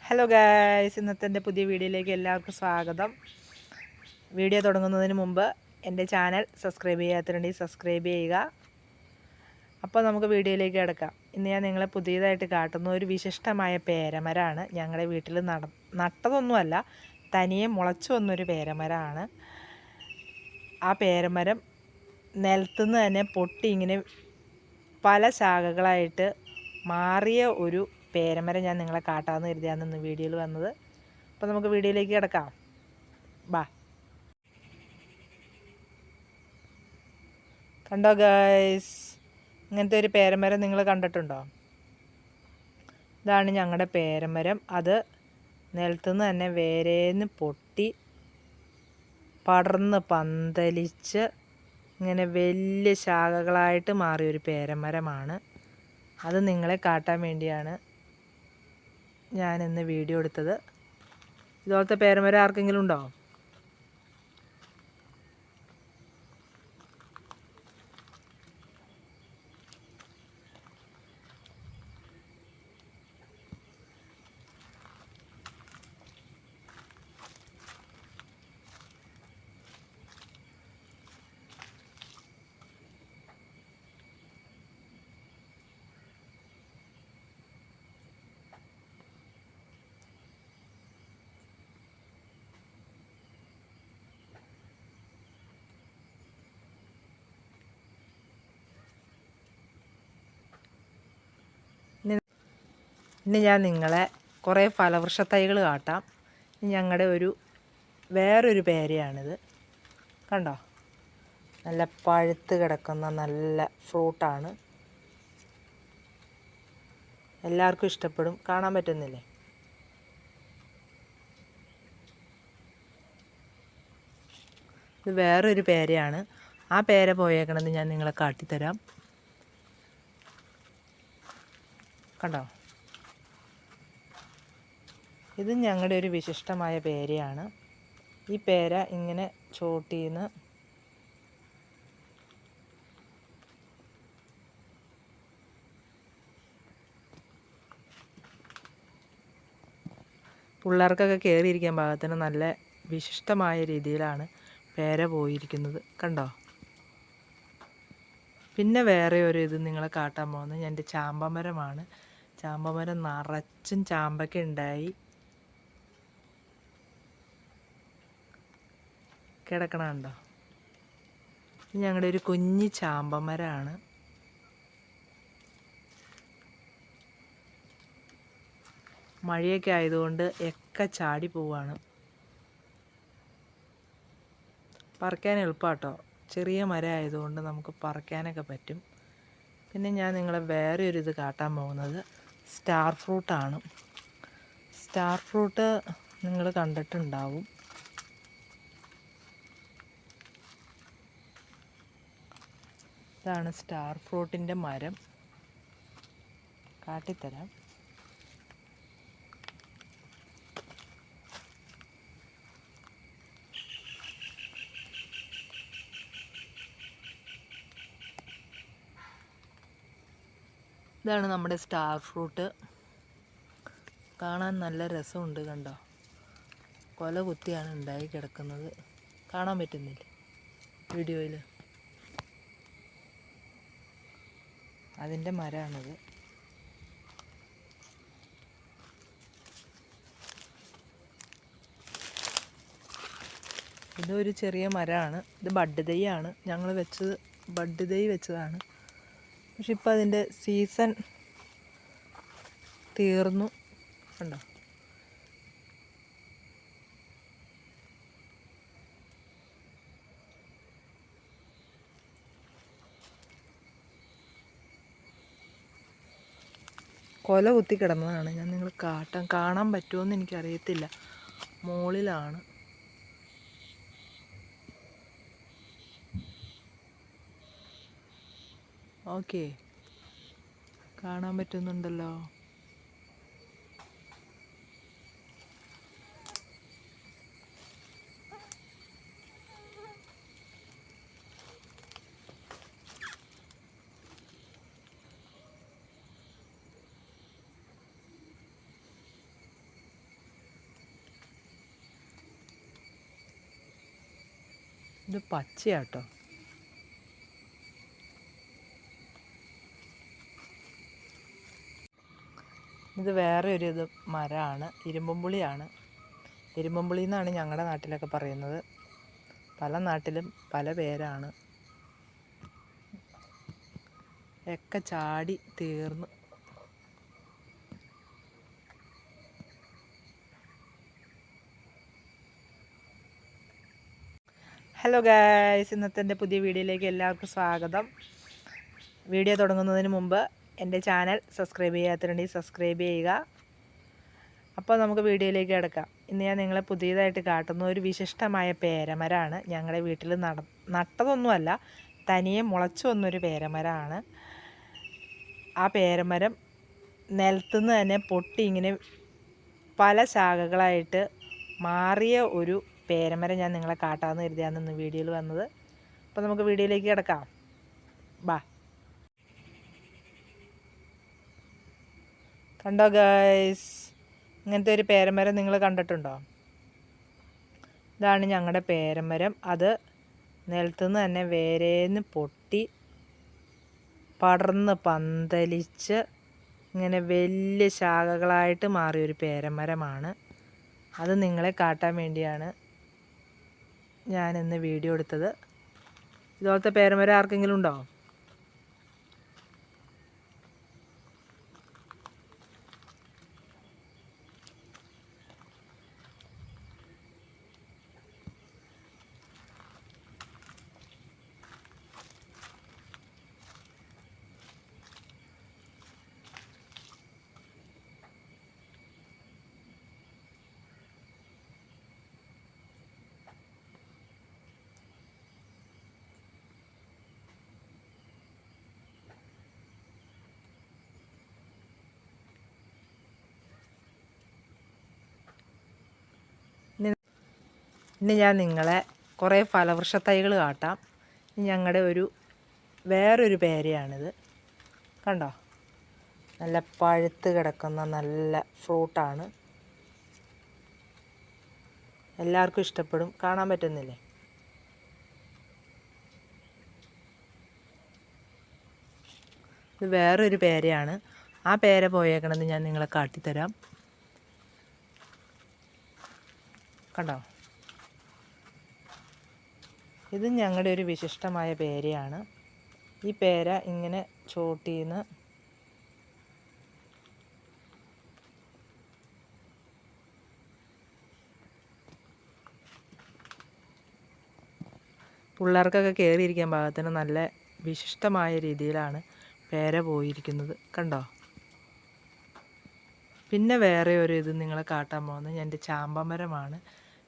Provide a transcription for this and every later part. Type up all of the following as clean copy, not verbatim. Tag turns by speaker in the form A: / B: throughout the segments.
A: Hello guys, ഇന്നത്തെ എൻ്റെ പുതിയ വീഡിയോയിലേക്ക് എല്ലാവർക്കും സ്വാഗതം. വീഡിയോ തുടങ്ങുന്നതിന് മുമ്പ് എൻ്റെ ചാനൽ സബ്സ്ക്രൈബ് ചെയ്യാത്തവരുണ്ടെങ്കിൽ സബ്സ്ക്രൈബ് ചെയ്യുക. അപ്പോൾ നമുക്ക് വീഡിയോയിലേക്ക് കിടക്കാം. ഇന്ന് ഞാൻ നിങ്ങളെ പുതിയതായിട്ട് കാട്ടുന്ന ഒരു വിശിഷ്ടമായ പേരമരമാണ്. ഞങ്ങളുടെ വീട്ടിൽ നട്ടതൊന്നുമല്ല, തനിയെ മുളച്ചു വന്നൊരു പേരമരമാണ്. ആ പേരമരം നിലത്തുനിന്ന് തന്നെ പൊട്ടി ഇങ്ങനെ പല ശാഖകളായിട്ട് മാറിയ ഒരു പേരമരം ഞാൻ നിങ്ങളെ കാട്ടാമെന്ന് കരുതിയാണ് ഇന്ന് വീഡിയോയിൽ വന്നത്. അപ്പോൾ നമുക്ക് വീഡിയോയിലേക്ക് കിടക്കാം. ബാ. കണ്ടോ ഗൈസ്, ഇങ്ങനത്തെ ഒരു പേരമരം നിങ്ങൾ കണ്ടിട്ടുണ്ടോ? ഇതാണ് ഞങ്ങളുടെ പേരമരം. അത് നിലത്തുനിന്ന് തന്നെ വേരേന്ന് പൊട്ടി പടർന്ന് പന്തലിച്ച് ഇങ്ങനെ വലിയ ശാഖകളായിട്ട് മാറിയൊരു പേരമരമാണ്. അത് നിങ്ങളെ കാട്ടാൻ വേണ്ടിയാണ് ഞാനിന്ന് വീഡിയോ എടുത്തത്. ഇതുപോലത്തെ പേരമരം ആർക്കെങ്കിലും ഉണ്ടോ? ഇനി ഞാൻ നിങ്ങളെ കുറേ ഫലവൃക്ഷ തൈകൾ കാട്ടാം. ഞങ്ങളുടെ വേറൊരു പേരയാണിത്. കണ്ടോ, നല്ല പഴുത്ത് കിടക്കുന്ന നല്ല ഫ്രൂട്ടാണ്. എല്ലാവർക്കും ഇഷ്ടപ്പെടും. കാണാൻ പറ്റുന്നില്ലേ? ഇത് വേറൊരു പേരയാണ്. ആ പേര പോയേക്കണത് ഞാൻ നിങ്ങളെ കാട്ടിത്തരാം. കണ്ടോ, ഇത് ഞങ്ങളുടെ ഒരു വിശിഷ്ടമായ പേരയാണ്. ഈ പേര ഇങ്ങനെ ചോട്ടിന്ന് പിള്ളേർക്കൊക്കെ കയറിയിരിക്കാൻ പാകത്തിന് നല്ല വിശിഷ്ടമായ രീതിയിലാണ് പേര പോയിരിക്കുന്നത്. കണ്ടോ? പിന്നെ വേറെ ഒരു ഇത് നിങ്ങളെ കാട്ടാൻ പോകുന്നത് എൻ്റെ ചാമ്പമരമാണ്. ചാമ്പമരം നിറച്ചും ചാമ്പയ്ക്ക ഉണ്ടായി കിടക്കണുണ്ടോ? ഞങ്ങളുടെ ഒരു കുഞ്ഞി ചാമ്പമരമാണ്. മഴയൊക്കെ ആയതുകൊണ്ട് ഒക്കെ ചാടി പോവാണ്. പറിക്കാൻ എളുപ്പമാട്ടോ, ചെറിയ മരം ആയതുകൊണ്ട് നമുക്ക് പറിക്കാനൊക്കെ പറ്റും. പിന്നെ ഞാൻ നിങ്ങളെ വേറെ ഒരു ഇത് കാട്ടാൻ പോകുന്നത് സ്റ്റാർ ഫ്രൂട്ടാണ്. സ്റ്റാർ ഫ്രൂട്ട് നിങ്ങൾ കണ്ടിട്ടുണ്ടാവും. ഇതാണ് സ്റ്റാർ ഫ്രൂട്ടിൻ്റെ മരം. കാട്ടിത്തരാം. ഇതാണ് നമ്മുടെ സ്റ്റാർ ഫ്രൂട്ട്. കാണാൻ നല്ല രസമുണ്ട്. കണ്ടോ, കൊല കുത്തിയാണ് ഉണ്ടായി കിടക്കുന്നത്. കാണാൻ പറ്റുന്നില്ലേ വീഡിയോയിൽ? അതിൻ്റെ മരമാണിത്. ഇതൊരു ചെറിയ മരമാണ്. ഇത് ബഡ് തൈയാണ്. ഞങ്ങൾ വെച്ചത് ബഡ് തൈ വെച്ചതാണ്. പക്ഷെ ഇപ്പം അതിൻ്റെ സീസൺ തീർന്നു. കണ്ടോ, കൊല കുത്തി കിടന്നതാണ്. ഞാൻ നിങ്ങൾ കാണാൻ പറ്റുമോയെന്ന് എനിക്കറിയത്തില്ല. മുകളിലാണ്. ഓക്കെ, കാണാൻ പറ്റുന്നുണ്ടല്ലോ. ഇത് പച്ചയാട്ടോ. ഇത് വേറെ ഒരു മരമാണ്, ഇരുമ്പുളിയാണ്. ഇരുമ്പുളി എന്നാണ് ഞങ്ങളുടെ നാട്ടിലൊക്കെ പറയുന്നത്. പല നാട്ടിലും പല പേരാണ്. ഒക്കെ ചാടി തീർന്നു. ഹലോ ഗായ്സ്, ഇന്നത്തെ എൻ്റെ പുതിയ വീഡിയോയിലേക്ക് എല്ലാവർക്കും സ്വാഗതം. വീഡിയോ തുടങ്ങുന്നതിന് മുമ്പ് എൻ്റെ ചാനൽ സബ്സ്ക്രൈബ് ചെയ്യാത്തവരുണ്ടെങ്കിൽ സബ്സ്ക്രൈബ് ചെയ്യുക. അപ്പോൾ നമുക്ക് വീഡിയോയിലേക്ക് കിടക്കാം. ഇന്ന് ഞാൻ നിങ്ങളെ പുതിയതായിട്ട് കാട്ടുന്ന ഒരു വിശിഷ്ടമായ പേരമരമാണ്. ഞങ്ങളുടെ വീട്ടിൽ നട്ടതൊന്നുമല്ല, തനിയെ മുളച്ചു വന്നൊരു പേരമരമാണ്. ആ പേരമരം നിലത്തുനിന്ന് തന്നെ പൊട്ടി ഇങ്ങനെ പല ശാഖകളായിട്ട് മാറിയ ഒരു പേരമരം ഞാൻ നിങ്ങളെ കാട്ടാമെന്ന് കരുതിയാണ് ഇന്ന് വീഡിയോയിൽ വന്നത്. അപ്പോൾ നമുക്ക് വീഡിയോയിലേക്ക് കിടക്കാം. ബാ. കണ്ടോ ഗൈസ്, ഇങ്ങനത്തെ ഒരു പേരമരം നിങ്ങൾ കണ്ടിട്ടുണ്ടോ? ഇതാണ് ഞങ്ങളുടെ പേരമരം. അത് നിലത്തുനിന്ന് തന്നെ വേരേന്ന് പൊട്ടി പടർന്ന് പന്തലിച്ച് ഇങ്ങനെ വലിയ ശാഖകളായിട്ട് മാറിയൊരു പേരമരമാണ്. അത് നിങ്ങളെ കാട്ടാൻ വേണ്ടിയാണ് ഞാനിന്ന് വീഡിയോ എടുത്തത്. ഇതുപോലത്തെ പേരമരം ആർക്കെങ്കിലും ഉണ്ടോ? ഇനി ഞാൻ നിങ്ങളെ കുറേ ഫലവൃക്ഷ തൈകൾ കാട്ടാം. ഞങ്ങളുടെ വേറൊരു പേരയാണിത്. കണ്ടോ, നല്ല പഴുത്ത് കിടക്കുന്ന നല്ല ഫ്രൂട്ടാണ്. എല്ലാവർക്കും ഇഷ്ടപ്പെടും. കാണാൻ പറ്റുന്നില്ലേ? ഇത് വേറൊരു പേരയാണ്. ആ പേര പോയേക്കണമെന്ന് ഞാൻ നിങ്ങളെ കാട്ടിത്തരാം. കണ്ടോ, ഇത് ഞങ്ങളുടെ ഒരു വിശിഷ്ടമായ പേരയാണ്. ഈ പേര ഇങ്ങനെ ചോട്ടിന്ന് പിള്ളേർക്കൊക്കെ കയറിയിരിക്കാൻ പാകത്തിന് നല്ല വിശിഷ്ടമായ രീതിയിലാണ് പേര പോയിരിക്കുന്നത്. കണ്ടോ. പിന്നെ വേറെ ഒരു ഇത് നിങ്ങളെ കാട്ടാൻ പോകുന്നത് എൻ്റെ ചാമ്പമരമാണ്.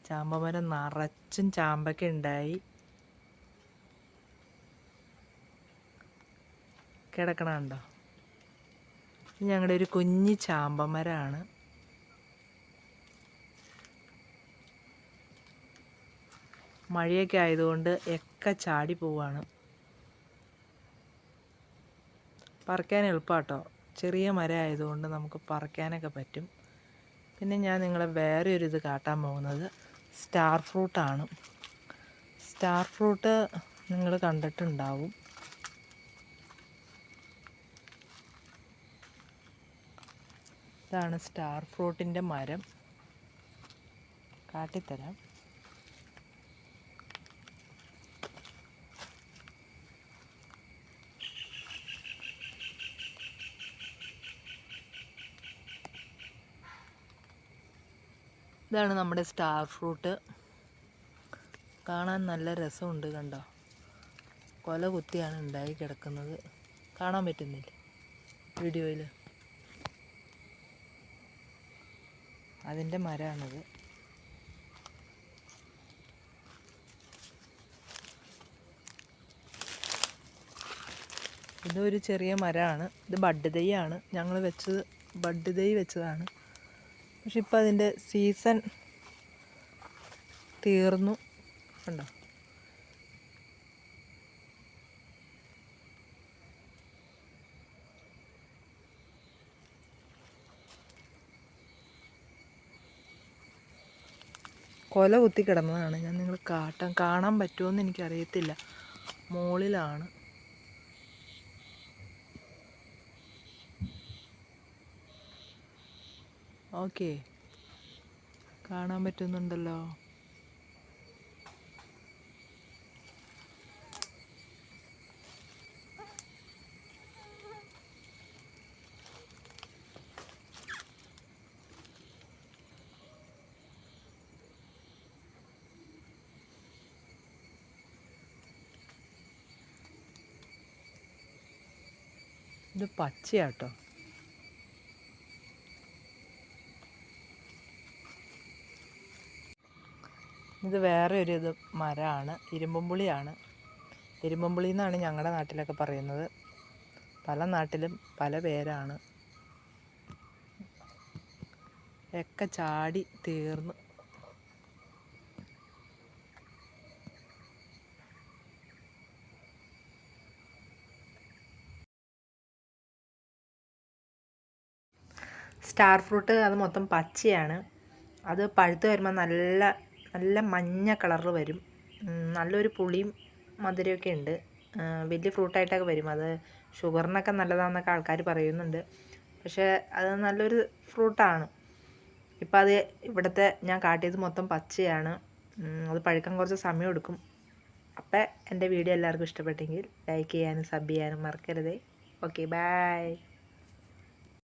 A: ചാമ്പമരം നിറച്ചും ചാമ്പയ്ക്ക ഉണ്ടായി കിടക്കണുണ്ടോ. ഞങ്ങളുടെ ഒരു കുഞ്ഞി ചാമ്പമരമാണ്. മഴയൊക്കെ ആയതുകൊണ്ട് ഒക്കെ ചാടി പോവാണ്. പറിക്കാൻ എളുപ്പമാട്ടോ, ചെറിയ മരം ആയതുകൊണ്ട് നമുക്ക് പറിക്കാനൊക്കെ പറ്റും. പിന്നെ ഞാൻ നിങ്ങളെ വേറെ ഒരു ഇത് കാട്ടാൻ പോകുന്നത് സ്റ്റാർ ഫ്രൂട്ടാണ്. സ്റ്റാർ ഫ്രൂട്ട് നിങ്ങൾ കണ്ടിട്ടുണ്ടാവും. ഇതാണ് സ്റ്റാർ ഫ്രൂട്ടിൻ്റെ മരം. കാട്ടിത്തരാം. ഇതാണ് നമ്മുടെ സ്റ്റാർ ഫ്രൂട്ട്. കാണാൻ നല്ല രസമുണ്ട്. കണ്ടോ, കൊല കുത്തിയാണ് ഉണ്ടായി കിടക്കുന്നത്. കാണാൻ പറ്റുന്നില്ല വീഡിയോയിൽ? അതിൻ്റെ മരമാണിത്. ഇതൊരു ചെറിയ മരമാണ്. ഇത് ബഡ് തൈയാണ്. ഞങ്ങൾ വെച്ചത് ബഡ് തൈ വെച്ചതാണ്. പക്ഷെ ഇപ്പം അതിൻ്റെ സീസൺ തീർന്നു. കണ്ടോ, കൊല കുത്തി കിടന്നതാണ്. ഞാൻ നിങ്ങൾ കാണാൻ പറ്റുമോയെന്ന് എനിക്കറിയത്തില്ല. മുകളിലാണ്. ഓക്കെ, കാണാൻ പറ്റുന്നുണ്ടല്ലോ. ഇത് പച്ചയാട്ടോ. ഇത് വേറെ ഒരു മരമാണ്, ഇരുമ്പുളിയാണ്. ഇരുമ്പുളി എന്നാണ് ഞങ്ങളുടെ നാട്ടിലൊക്കെ പറയുന്നത്. പല നാട്ടിലും പല പേരാണ്. ഒക്കെ ചാടി തീർന്നു. സ്റ്റാർ ഫ്രൂട്ട് അത് മൊത്തം പച്ചയാണ്. അത് പഴുത്ത് വരുമ്പോൾ നല്ല നല്ല മഞ്ഞ കളറിൽ വരും. നല്ലൊരു പുളിയും മധുരമൊക്കെ ഉണ്ട്. വലിയ ഫ്രൂട്ടായിട്ടൊക്കെ വരും. അത് ഷുഗറിനൊക്കെ നല്ലതാണെന്നൊക്കെ ആൾക്കാർ പറയുന്നുണ്ട്. പക്ഷേ അത് നല്ലൊരു ഫ്രൂട്ടാണ്. ഇപ്പം അത് ഇവിടുത്തെ ഞാൻ കാട്ടിയത് മൊത്തം പച്ചയാണ്. അത് പഴുക്കാൻ കുറച്ച് സമയം എടുക്കും. അപ്പം എൻ്റെ വീഡിയോ എല്ലാവർക്കും ഇഷ്ടപ്പെട്ടെങ്കിൽ ലൈക്ക് ചെയ്യാനും സബ് ചെയ്യാനും മറക്കരുതേ. Okay, by.